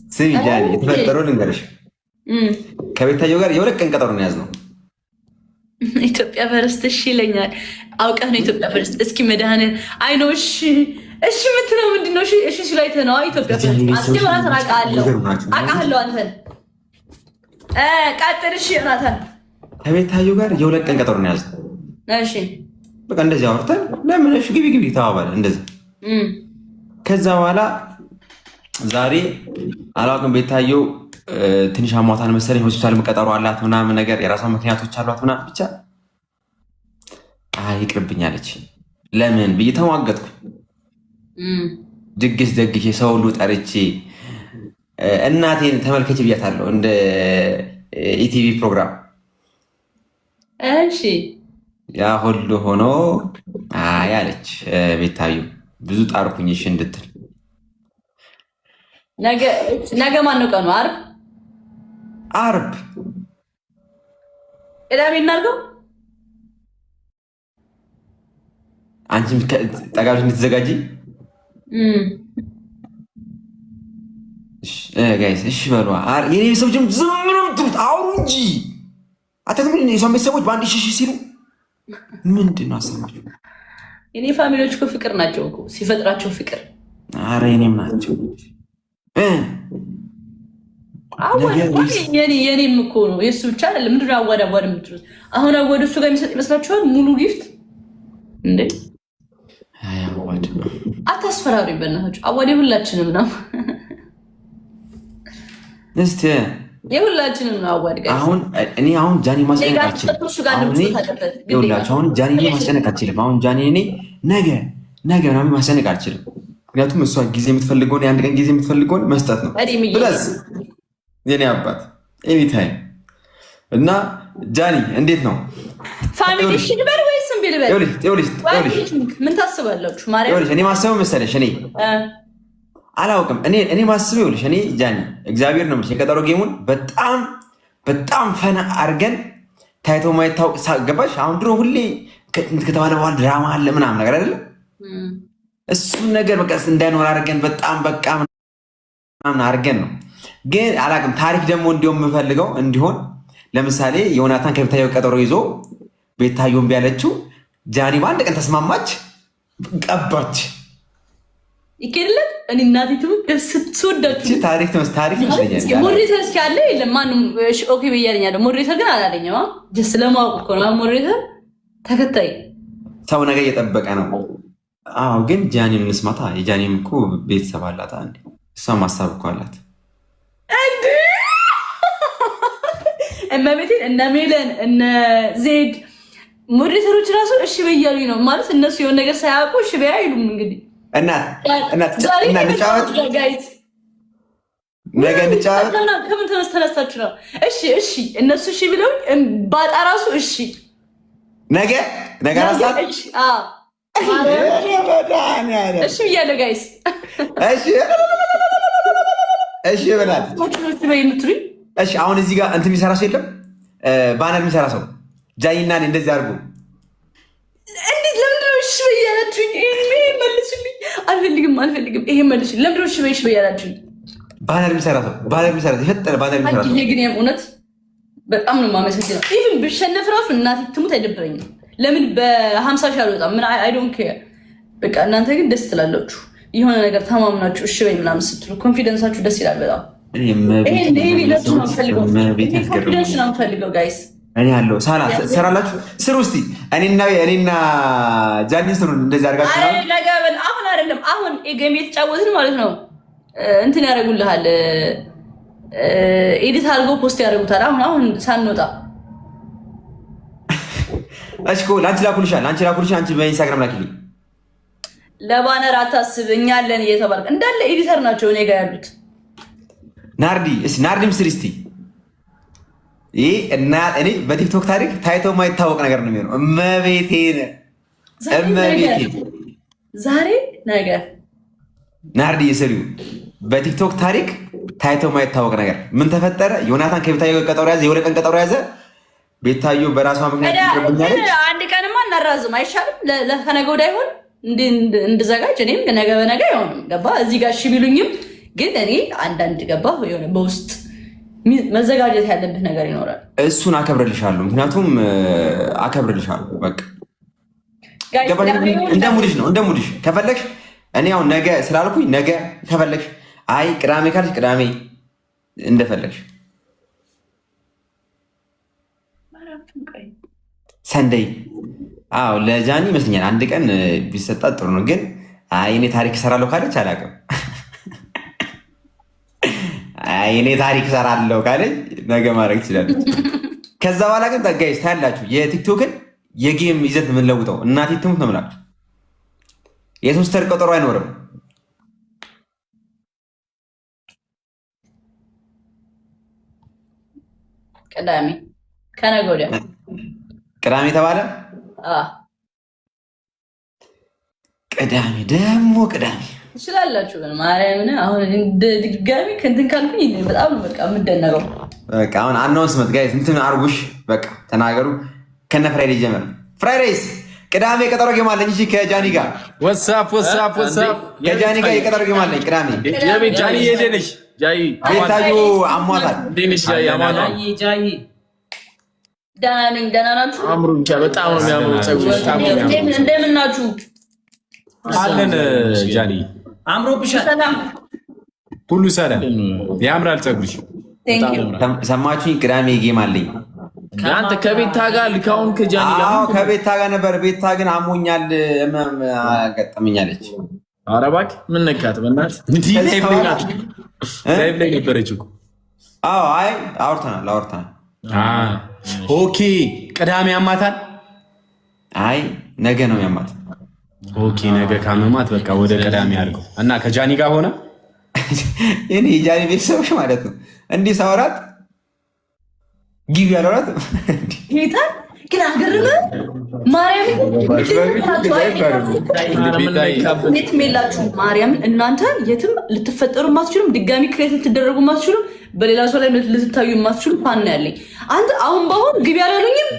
ስሚ ጃኒ የተፈጠረው ልንገርሽ። ከቤታየው ጋር የሁለት ቀን ቀጠሮ ነው ያዝነው። ኢትዮጵያ ፈርስት እሺ ይለኛል። አውቀህ ነው ኢትዮጵያ ፈርስት። እስኪ መድኃኒዓለም አይ ነው እሺ እሺ የምትለው ምንድን ነው? እሺ ሲላይተ ነው ኢትዮጵያ ፈርስት። አስጀምራት አውቃለሁ አንተን ቀጥል። እሺ ናታን ከቤታየው ጋር የሁለት ቀን ቀጠሮ ነው ያዝነው። እሺ በቃ እንደዚህ አውርተን ለምን እሺ ግቢ ግቢ ተባባለ እንደዚህ። ከዛ በኋላ ዛሬ አላውቅም ቤታየው ትንሽ አሟታን መሰለኝ ሆስፒታል ቀጠሮ አላት ምናምን ነገር የራሷ ምክንያቶች አሏት ምናምን ብቻ ይቅርብኛለች። ለምን ብዬ ተሟገጥኩ። ድግስ ደግሼ ሰው ሁሉ ጠርቼ እናቴን ተመልከች ብያታለሁ እንደ ኢቲቪ ፕሮግራም። እሺ ያ ሁሉ ሆኖ አለች ቤታየው ብዙ ጣርኩኝ እሺ እንድትል። ነገ ማን ነው ቀኑ? አርብ ቅዳሜ እናድርገው። አንቺም ጠጋብሽ እንድትዘጋጂ ጋይስ እሺ በሉ። የኔ ቤተሰቦችም ዝም ነው የምትሉት አውሩ እንጂ አታትምን። የሷን ቤተሰቦች በአንድ ሽሽ ሲሉ ምንድን ነው አሰማችሁ? የኔ ፋሚሊዎች እኮ ፍቅር ናቸው እኮ ሲፈጥራቸው ፍቅር። አረ የኔም ናቸው። የኔም እኮ ነው የእሱ ብቻ አይደለም። ምንድን ነው አዋድ የምትሉት? አሁን አዋድ እሱ ጋር የሚሰጥ ይመስላችኋል? ሙሉ ጊፍት እንዴ! አታስፈራሪ በእናታችሁ። አዋድ የሁላችንም ነው። እስቲ የሁላችንም ነው አዋድ ጋር። አሁን ጃኒ ማስጨነቅ አልችልም። አሁን ጃኒ ማስጨነቅ አልችልም። አሁን ጃኒ እኔ ነገ ምናምን ማስጨነቅ አልችልም። ምክንያቱም እሷ ጊዜ የምትፈልገውን የአንድ ቀን ጊዜ የምትፈልገውን መስጠት ነው። ፕለስ የኔ አባት ኤኒታይም እና ጃኒ እንዴት ነው ፋሚሊ? እሺ ልበል ወይስ እምቢ ልበል? ምን ታስባላችሁ? እኔ ማስበው መሰለሽ እኔ አላውቅም። እኔ ማስበው ይኸውልሽ እኔ ጃኒ እግዚአብሔር ነው የቀጠሮ ጌሙን በጣም ፈና አድርገን ታይቶ ማይታወቅ ገባሽ? አሁን ድሮ ሁሌ ከተባለ በኋላ ድራማ አለ ምናምን ነገር አይደለም። እሱን ነገር በቃ እንዳይኖር አድርገን በጣም በቃ ምናምን አድርገን ነው። ግን አላውቅም ታሪክ ደግሞ እንዲሆን የምፈልገው እንዲሆን ለምሳሌ ዮናታን ከቤታየው ቀጠሮ ይዞ ቤታየው እምቢ ያለችው ጃኒ በአንድ ቀን ተስማማች፣ ቀባች ይከለል እኔ እናቲቱ ስትወዳችሁ ታሪክ ይመስለኛል። ሞዴሬተር እስኪ አለ የለም ማንም ኦኬ ብያለኛለሁ። ሞዴሬተር ግን አላለኝም። ጀስት ለማወቅ እኮ ነው። ሞዴሬተር ተከታይ ሰው ነገር እየጠበቀ ነው። አዎ ግን ጃኒን እንስማታ። የጃኒም እኮ ቤተሰብ አላት። አንዴ እሷም ሀሳብ እኮ አላት። እመቤቴን እነ ሜለን እነ ዜድ ሞዴሬተሮች ራሱ እሺ በያሉኝ ነው ማለት እነሱ የሆነ ነገር ሳያውቁ እሺ በያ አይሉም። እንግዲህ እና እንጫወት ነገ እንጫወት። ከምን ተነስታችሁ ነው? እሺ እነሱ እሺ ብለው ባጣ ራሱ እሺ ነገ ራሳት እሺ ብያለሁ ጋይስ። እሺ በላት። እሺ አሁን እዚህ ጋር እንትን የሚሰራ ሰው የለም? ባነር የሚሰራ ሰው ጃኒና እንደዚህ አድርጎ እንዴት? ለምንድን ነው እሺ በያላችሁኝ? መልሱልኝ። አልፈልግም። ይሄ መልሱልኝ። ለምንድን ነው እሺ በያላችሁኝ? ባነር የሚሰራ ሰው የፈጠረ ባነር የሚሰራ ሰው። ግን እውነት በጣም ነው የማመሰግነው። ኢቭን ብሸነፍ ራሱ እናቴ ትሙት አይደብረኝም። ለምን በ50 ሺህ አልወጣም? ምን አይ ዶንት ኬር። በቃ እናንተ ግን ደስ ትላላችሁ። የሆነ ነገር ተማምናችሁ እሺ በይ ምናምን ስትሉ ኮንፊደንሳችሁ ደስ ይላል በጣም። ኮንፊደንስ ነው የምፈልገው ጋይስ። እኔ ያለው ሰራላችሁ ስሩ እስኪ እኔና ጃኒ ስሩ እንደዚህ አድርጋችሁ ነው። አሁን አይደለም አሁን ጌም የተጫወትን ማለት ነው። እንትን ያደርጉልሃል፣ ኤዲት አድርገው ፖስት ያደርጉታል። አሁን ሳንወጣ እሺ ለአንቺ ላኩልሻል። አንቺ በኢንስታግራም ላኪልኝ። ለባነር አታስብ፣ እኛ አለን እየተባልክ እንዳለ ኤዲተር ናቸው እኔ ጋር ያሉት። ናርዲ ምስል እስቲ ይሄ እና እኔ በቲክቶክ ታሪክ ታይቶ የማይታወቅ ነገር ነው የሚሆነው። እመቤቴን ዛሬ ነገር ናርዲ የሰሪው በቲክቶክ ታሪክ ታይቶ የማይታወቅ ነገር ምን ተፈጠረ? ዮናታን ከቤታየው ቀጠሮ ያዘ፣ የሁለት ቀን ቀጠሮ ያዘ። ቤታየው በራሷ ምክንያት ይቀርብኛለች። አንድ ቀንማ እናራዝም አይሻልም? ከነገ ወዲያ ይሆን እንድዘጋጅ እኔም ነገ በነገ አይሆንም። ገባ እዚህ ጋር እሺ ቢሉኝም ግን እኔ አንዳንድ ገባህ የሆነ በውስጥ መዘጋጀት ያለብህ ነገር ይኖራል። እሱን አከብርልሻለሁ፣ ምክንያቱም አከብርልሻለሁ። በቃ እንደ ሙድሽ ነው፣ እንደ ሙድሽ ከፈለግሽ እኔ አሁን ነገ ስላልኩኝ ነገ ከፈለግሽ፣ አይ ቅዳሜ ካልሽ ቅዳሜ እንደፈለግሽ። ሰንደይ አዎ ለጃኒ ይመስለኛል አንድ ቀን ቢሰጣት ጥሩ ነው። ግን አይ እኔ ታሪክ እሰራለሁ ካለች አላውቅም። አይ እኔ ታሪክ እሰራለሁ ካለች ነገ ማድረግ ትችላለች። ከዛ በኋላ ግን ጋይስ ታያላችሁ የቲክቶክን የጌም ይዘት የምንለውጠው እናቴ ትሙት ነው የምላችሁ። የሶስት ወር ቀጠሮ አይኖርም። ቅዳሜ ከነገ ወዲያ ቅዳሜ ተባለ። ቅዳሜ ደግሞ ቅዳሜ ትችላላችሁ። ግን ማርያምን አሁን ድጋሚ ከእንትን ካልኩኝ በጣም ነው በቃ የምደነቀው። በቃ አሁን አናውንስመንት ጋይስ እንትን አርጉሽ፣ በቃ ተናገሩ። ከነ ፍራይዴ ጀመር። ፍራይዴስ ቅዳሜ ቀጠሮ ጌም አለኝ። እሺ ከጃኒ ጋር ወሳፕ ከጃኒ ጋር የቀጠሮ ጌም አለኝ ቅዳሜ። ጃኒ የደነሽ ጃይ ቤታዩ አሟታል። ደንሽ ጃይ አማና ደህና ነኝ። ደህና ናችሁ? አምሩ ብቻ በጣም ነው የሚያምሩ ፀጉር። እንደምን ናችሁ? አለን ጃኒ አምሮብሻል። ሰላም ሁሉ ሰላም። ያምራል ፀጉርሽ። ሰማችሁኝ? ቅዳሜ ጌም አለኝ። አንተ ከቤታ ጋር ልካውን ከጃኒ ጋር? አዎ ከቤታ ጋር ነበር። ቤታ ግን አሞኛል ገጠመኛለች። ኧረ እባክህ ምን ነካት? በእናትህ እንዲህ ላይቭ ላይ ነበረች እኮ። አዎ አይ አውርተናል። ኦኬ ቅዳሜ ያማታል። አይ ነገ ነው ያማት። ኦኬ ነገ ካመማት በቃ ወደ ቅዳሜ አድርገው እና ከጃኒ ጋር ሆነ። እኔ የጃኒ ቤተሰቦች ማለት ነው እንዲህ ሳወራት ጊቭ ያለራት ጌታ ግን አገርም ማርያም የትም የላችሁም። ማርያም እናንተ የትም ልትፈጠሩ ማትችሉም፣ ድጋሚ ክሬት ልትደረጉ ማትችሉም፣ በሌላ ሰው ላይ ልትታዩ ማትችሉ ፋን ያለኝ አንተ አሁን በአሁን ግቢ ያላሉኝም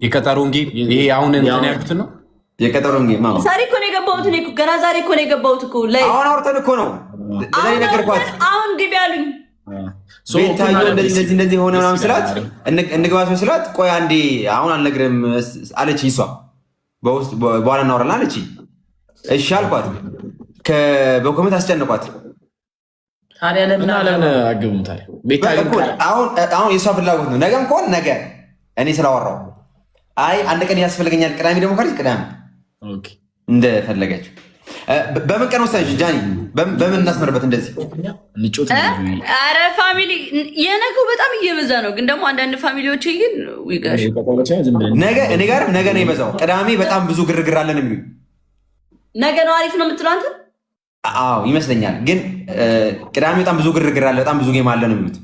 የቀጠሮን ጌም ይሄ አሁን እንትን ያልኩት ነው። የቀጠሮን ጌም ማማ ዛሬ እኮ ነው የገባሁት። እኔ እኮ ገና ዛሬ እኮ ነው የገባሁት እኮ ላይ አሁን አውርተን እኮ ነው ለኔ ነገርኳት። አሁን ግቢ ያሉኝ ቤታዮ እንደዚህ ሆነ ምናምን ስላት እንግባቸው ስላት ቆይ አንዴ አሁን አልነግርም አለች። እሷ በውስጥ በኋላ እናወራለን አለች። እሺ አልኳት። በኮሜንት አስጨንቋት። ታዲያ ለምን አገቡም? ታዲያ አሁን የእሷ ፍላጎት ነው። ነገም ከሆነ ነገ እኔ ስላወራው አይ አንድ ቀን ያስፈልገኛል ቅዳሜ ደግሞ ካለች ቅዳሜ እንደፈለገችው። በምን ቀን ወሰንሽ ጃኒ? በምን እናስመርበት? እንደዚህ አረ ፋሚሊ የነገው በጣም እየበዛ ነው። ግን ደግሞ አንዳንድ ፋሚሊዎች ግን ይጋሽ ነገ እኔ ጋርም ነገ ነው የበዛው። ቅዳሜ በጣም ብዙ ግርግር አለን የሚሉ ነገ ነው አሪፍ ነው የምትለው አንተ? አዎ ይመስለኛል። ግን ቅዳሜ በጣም ብዙ ግርግር አለ፣ በጣም ብዙ ጌም አለ ነው የሚሉት።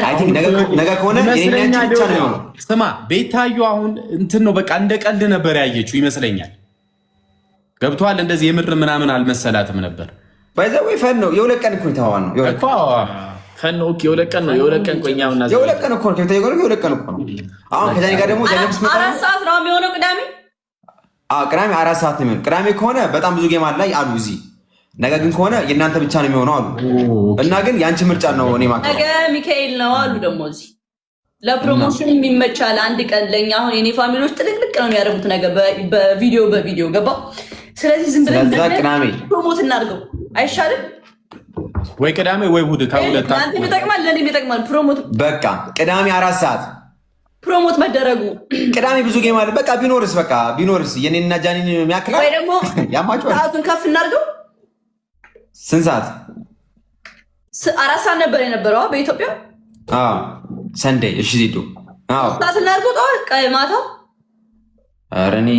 አይ ቲንክ ነገ ከሆነ የኔ ብቻ ነው የሚሆነው። ስማ ቤታዩ አሁን እንትን ነው በቃ እንደ ቀልድ ነበር ያየችው ይመስለኛል። ገብቷል። እንደዚህ የምር ምናምን አልመሰላትም ነበር። ባይዘው ፈን ነው። የሁለት ቀን እኮ ተዋዋን ነው እኮ ፈን ነው። የሁለት ቀን ነው። የሁለት ቀን ቆኛው እና የሁለት ቀን እኮ ነው። ከቤታዩ ጋር የሁለት ቀን እኮ ነው። አሁን ከጃኒ ጋር ደግሞ ጀነብስ መጣ። 4 ሰዓት ነው የሚሆነው ቅዳሜ። ቅዳሜ 4 ሰዓት ነው የሚሆነው። ቅዳሜ ከሆነ በጣም ብዙ ጌም አለ አሉ እዚህ። ነገ ግን ከሆነ የእናንተ ብቻ ነው የሚሆነው አሉ። እና ግን ያንቺ ምርጫ ነው። እኔ ማከ ነገ ሚካኤል ነው አሉ ደግሞ እዚህ ለፕሮሞሽን የሚመቻል አንድ ቀን ለኛ። አሁን የኔ ፋሚሊዎች ጥልቅልቅ ነው የሚያደርጉት ነገ በቪዲዮ ገባ። ስለዚህ ዝም ብለን ቅዳሜ ፕሮሞት እናድርገው አይሻልም ወይ? ቅዳሜ ወይ እሑድ ከሁለት አንተ ይጠቅማል፣ ለኔ ይጠቅማል። ፕሮሞት በቃ ቅዳሜ 4 ሰዓት ፕሮሞት መደረጉ። ቅዳሜ ብዙ ጌም አለ። በቃ ቢኖርስ የኔና ጃኒን የሚያክላል ወይ ደግሞ ያማቸዋል። ሰዓቱን ከፍ እናድርገው። ስንት ሰዓት? 4 ሰዓት ነበር የነበረው በኢትዮጵያ። ሰንዴይ። እሺ ዜዶ ሰዓት እናድርገው። ጠዋት ቀይ ማታ። ኧረ እኔ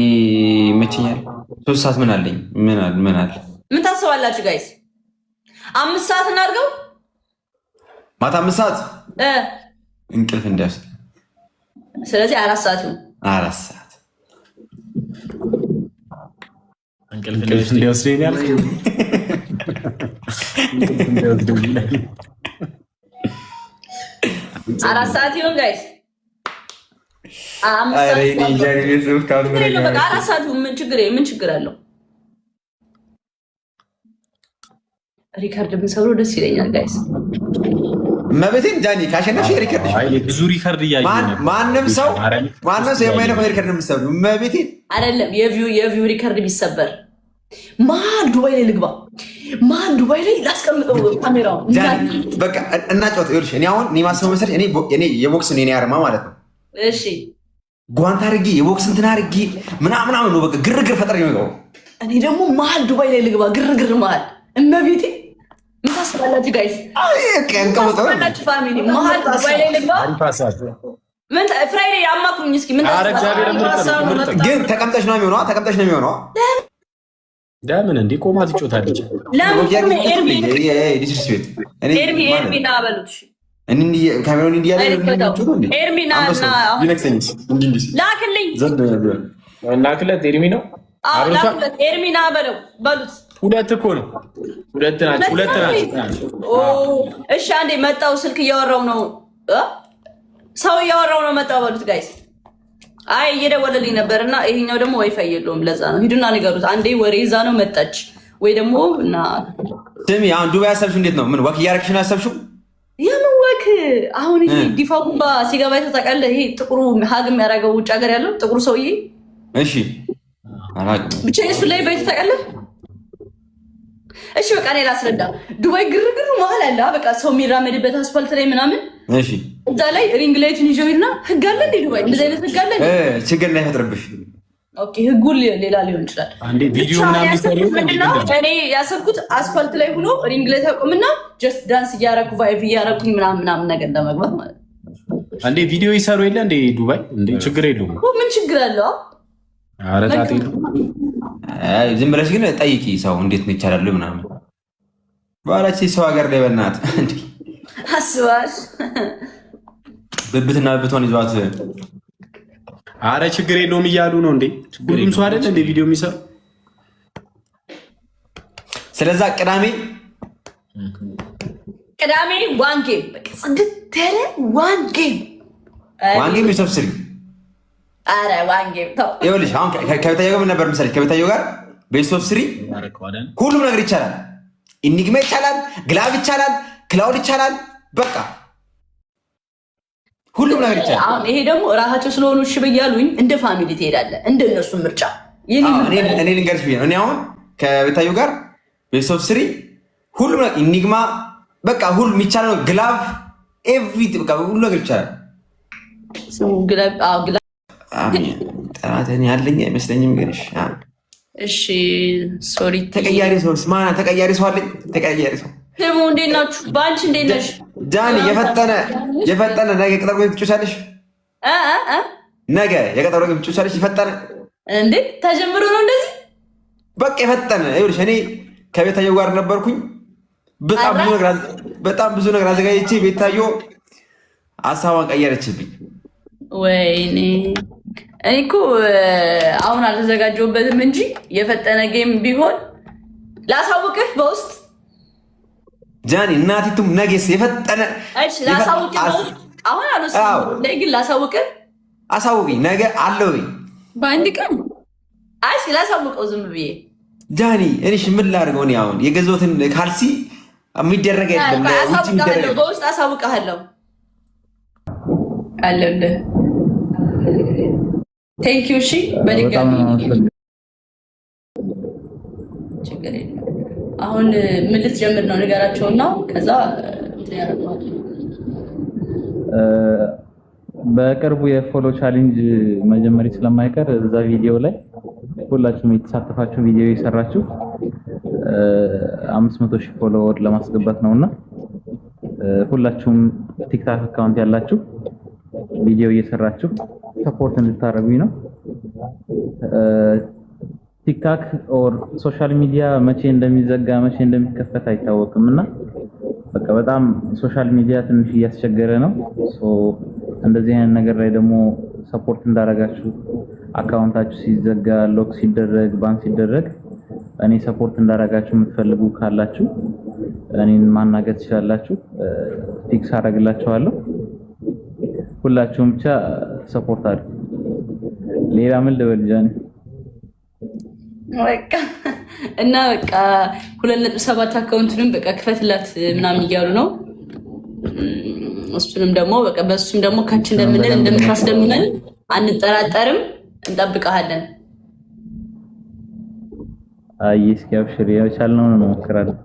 ይመቸኛል። 3 ሰዓት ምን አለኝ? ምን አለ? ምን ታስባላችሁ ጋይስ? 5 ሰዓት እናድርገው። ማታ 5 ሰዓት እንቅልፍ እንዳይወስድ። ስለዚህ 4 ሰዓት ነው። 4 ሰዓት እንቅልፍ እንዳይወስድ ያልክ 4 ሰዓት ይሁን ጋይስ። 4 ሰዓት ምን ችግር አለው? ሪከርድ ብንሰብረው ደስ ይለኛል ጋይስ። መብቴን ጃኒ ካሸነፍሽ ሪከርድ ብዙ ሪከርድ እያየሁ ማንም ሰው የማይነካው ሪከርድ ነው የምትሰብሪው። መብቴን አይደለም የቪው ሪከርድ ቢሰበር ማን ዱባይ ላይ ልግባ፣ ማን ዱባይ ላይ ላስቀምጠው ካሜራውን በቃ እናጫወት። ይኸውልሽ እኔ አሁን ማስበው መሰለሽ እኔ የቦክስ ነው የኔ አርማ ማለት ነው። እሺ ጓንት አድርጌ የቦክስ እንትን አድርጌ ምናምን ነው በቃ ግርግር ፈጠር የሚገባው። እኔ ደግሞ መሀል ዱባይ ላይ ልግባ፣ ግርግር መሀል እመቤቴ። ምን ታስባላችሁ ጋይስ? ታስባላችሁ ፋሚሊ? መሀል ዱባይ ላይ ልግባ። ምን ፍራይዴ ያማኩኝ እስኪ ምን ታስባላችሁ? ግን ተቀምጠሽ ነው የሚሆነው፣ ተቀምጠሽ ነው የሚሆነው። ለምን እንዴ ቆማ ትጮታለች? ለምን ኤርሚ ና በሉት ካሜራውን እንዲያለ ኤርሚና ላክልኝ ላክለት ኤርሚ ነው ኤርሚና በሉት። ሁለት እኮ ነው፣ ሁለት ናቸው። እሺ አንዴ መጣው፣ ስልክ እያወራው ነው፣ ሰው እያወራው ነው። መጣው በሉት ጋይስ። አይ እየደወለልኝ ነበርና ይሄኛው ደግሞ ዋይፋይ የለውም፣ ለዛ ነው። ሂዱና ንገሩት አንዴ ወሬ ይዛ ነው መጣች ወይ ደግሞ እና ስሚ፣ አሁን ዱባይ ያሰብሽው እንዴት ነው? ምን ወክ እያደረግሽ ነው ያሰብሽው? የምን ወክ? አሁን ይሄ ዲፋጉባ ሲገባ ተጠቃለ። ይሄ ጥቁሩ ሀግ የሚያደርገው ውጭ ሀገር ያለው ጥቁሩ ሰውዬ። እሺ ብቻ እሱ ላይ ባይ ተጠቃለ። እሺ በቃ እኔ ላስረዳ። ዱባይ ግርግሩ መሀል አለ በቃ ሰው የሚራመድበት አስፋልት ላይ ምናምን። እሺ እዛ ላይ ሪንግ ላይቱን ይዘው ይልና ህግ አለ እንዴ ዱባይ? እንደዚህ አይነት ህግ አለ? ችግር እንዳይፈጥርብሽ። ኦኬ ህጉ ሌላ ሊሆን ይችላል። አንዴ ቪዲዮ ምናምን ይሰሩ ምንድነው? እኔ ያሰብኩት አስፋልት ላይ ሆኖ ሪንግ ላይ ተቆምና ጀስት ዳንስ እያረኩ ቫይቭ እያረኩኝ ምናምን ነገር እንደመግባት ማለት ነው። አንዴ ቪዲዮ ይሰሩ የለ እንዴ ዱባይ? እንዴ ችግር የለውም። ምን ችግር አለው? ኧረ ታጤ ዝም ብለሽ ግን ጠይቂ ሰው እንዴት ነው ይቻላል ምናምን ባላች ሰው ሀገር ላይ በእናት እንዴ አስባሽ ብብትና ብብቷን ይዟት። አረ ችግር የለውም እያሉ ነው እንዴ። ሁሉም ሰው አይደል እንዴ ቪዲዮ የሚሰሩ። ስለዛ ቅዳሜ ዋን ጌም በቃ ጽድት ያለ ዋን ጌም ይሰብስሪ። አረ ዋን ጌም ተው። ይኸውልሽ አሁን ከቤታየው ጋር ምን ነበር መሰለኝ? ከቤታየው ጋር ቤስት ኦፍ 3 ሁሉም ነገር ይቻላል። ኢኒግማ ይቻላል፣ ግላብ ይቻላል፣ ክላውድ ይቻላል። በቃ ሁሉም ነገር ይቻላል። አሁን ይሄ ደግሞ ራሳቸው ስለሆኑ እሺ ብያሉኝ እንደ ፋሚሊ ትሄዳለህ፣ እንደ እነሱ ምርጫ። እኔ ልንገርሽ ብዬ ነው። እኔ አሁን ከቤታየው ጋር ቤስት ኦፍ 3 ሁሉም ኢኒግማ በቃ ሁሉም ይቻላል። ግላብ ኤቭሪቲ በቃ ሁሉ ነገር ይቻላል። ግላብ ጠራተን ያለኝ አይመስለኝም ግን እሺ ሶሪ። ተቀያሪ ሰው ማን ተቀያሪ ሰው አለኝ። ተቀያሪ ሰው ደግሞ እንዴት ናችሁ? ባንቺ እንዴት ነሽ? ጃኒ የፈጠነ ነገ የቀጠሮ ቤት ትጮሻለሽ። ነገ የቀጠሮ ቤት ትጮሻለሽ። የፈጠነ እንዴ ተጀምሮ ነው እንደዚህ በቃ የፈጠነ ይኸውልሽ፣ እኔ ከቤታየው ጋር ነበርኩኝ። በጣም ብዙ ነገር አዘጋጅቼ ቤታየው ሀሳቧን ቀየረችብኝ። ወይኔ እኔ እኮ አሁን አልተዘጋጀሁበትም እንጂ የፈጠነ ጌም ቢሆን ላሳውቅህ በውስጥ ጃኒ። እናቲቱም ነገስ የፈጠነ ላሳውቅህ በውስጥ አሁን አልወሰንም ግን ላሳውቅህ። አሳውቅኝ ነገ አለው በአንድ ቀን። አይ ላሳውቀው ዝም ብዬ ጃኒ። እሺ ምን ላድርገው? እኔ አሁን የገዛሁትን ካልሲ የሚደረግ አይደለም። በውስጥ አሳውቅሃለሁ አለልህ። ቴንክ ዩ። እሺ በድጋሚ ችግር የለም። አሁን ምን ልትጀምር ነው? ንገራቸውና ከዛ በቅርቡ የፎሎ ቻሌንጅ መጀመሪ ስለማይቀር እዛ ቪዲዮ ላይ ሁላችሁም የተሳተፋችሁ ቪዲዮ የሰራችሁ 500,000 ፎሎወር ለማስገባት ነውና ሁላችሁም ቲክታክ አካውንት ያላችሁ ቪዲዮ እየሰራችሁ ሰፖርት እንድታረጉኝ ነው። ቲክታክ ኦር ሶሻል ሚዲያ መቼ እንደሚዘጋ መቼ እንደሚከፈት አይታወቅም እና በቃ በጣም ሶሻል ሚዲያ ትንሽ እያስቸገረ ነው። እንደዚህ አይነት ነገር ላይ ደግሞ ሰፖርት እንዳረጋችሁ አካውንታችሁ ሲዘጋ ሎክ ሲደረግ ባንክ ሲደረግ እኔ ሰፖርት እንዳረጋችሁ የምትፈልጉ ካላችሁ እኔን ማናገር ትችላላችሁ። ፊክስ አረግላችኋለሁ። ሁላችሁም ብቻ ሰፖርት አድርጉ። ሌላ ምን ልበል ጃኒ? በቃ እና በቃ 2.7 አካውንቱንም በቃ ክፈትላት ምናምን እያሉ ነው። እሱንም ደግሞ በቃ በሱም ደግሞ ካች እንደምንል እንደምታስደምመን አንጠራጠርም። እንጠብቀሃለን። አይ እስኪ አብሽር፣ የቻልነውን እንሞክራለን።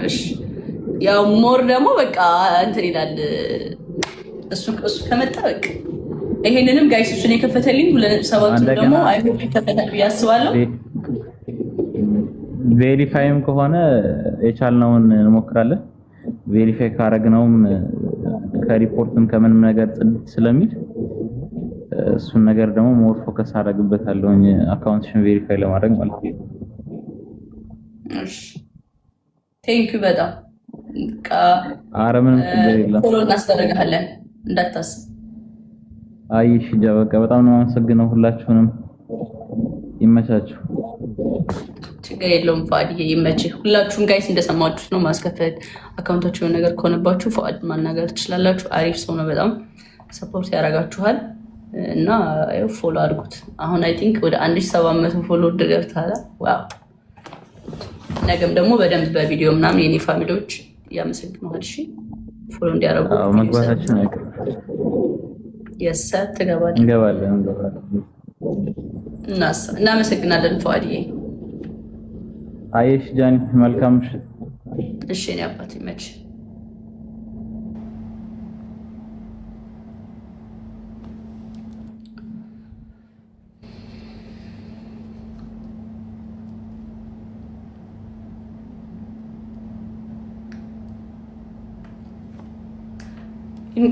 እሺ ያው ሞር ደግሞ በቃ እንትን ይላል እሱ ከመጣ በቃ ይሄንንም ጋይስ እሱን የከፈተልኝ 2.7 ደግሞ አይሆን ይከፈታል ብዬ አስባለሁ። ቬሪፋይም ከሆነ የቻልነውን እንሞክራለን። ቬሪፋይ ካረግነውም ከሪፖርትም ከምንም ነገር ጽድት ስለሚል እሱን ነገር ደግሞ ሞር ፎከስ አደርግበታለሁ አካውንትሽን ቬሪፋይ ለማድረግ ማለት ነው። እሺ ቴንክ ዩ በጣም ኧረ ምንም ችግር የለም። ፎሎ እናስደርግሃለን እንዳታስብ። አይ እሺ በቃ በጣም ነው የማመሰግነው። ሁላችሁንም ይመቻችሁ። ችግር የለውም ፉአድዬ ይመችህ። ሁላችሁም ጋይስ እንደሰማችሁት ነው። ማስከፈት አካውንታችሁ ነገር ከሆነባችሁ ፉአድ ማናገር ትችላላችሁ። አሪፍ ሰው ነው። በጣም ሰፖርት ያደርጋችኋል እና ፎሎ አድርጉት። አሁን አይ ቲንክ ወደ 1700 ፎሎ ገብቷል። ዋው! ነገም ደግሞ በደንብ በቪዲዮ ምናምን የኔ ፋሚሊዎች ያመሰግናል። እሺ ፎሎ እንዲያደርጉ መግባታችን አይቀር ትገባለን። እንገባለን። እናመሰግናለን ፉአድዬ። አይሽ ጃኒ መልካም ምሽት። እሺ እኔ አባት ይመች።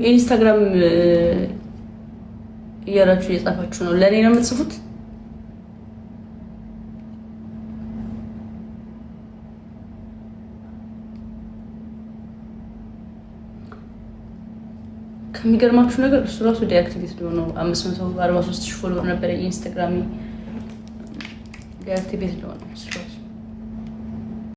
ኢንስታግራም እያላችሁ እየጻፋችሁ ነው። ለእኔ ነው የምትጽፉት? ከሚገርማችሁ ነገር እሱ ራሱ ዲአክቲቬት ነው። 543 ሺህ ፎሎወር ነበረ ኢንስታግራም ዲአክቲቬት ነው እሱ ራሱ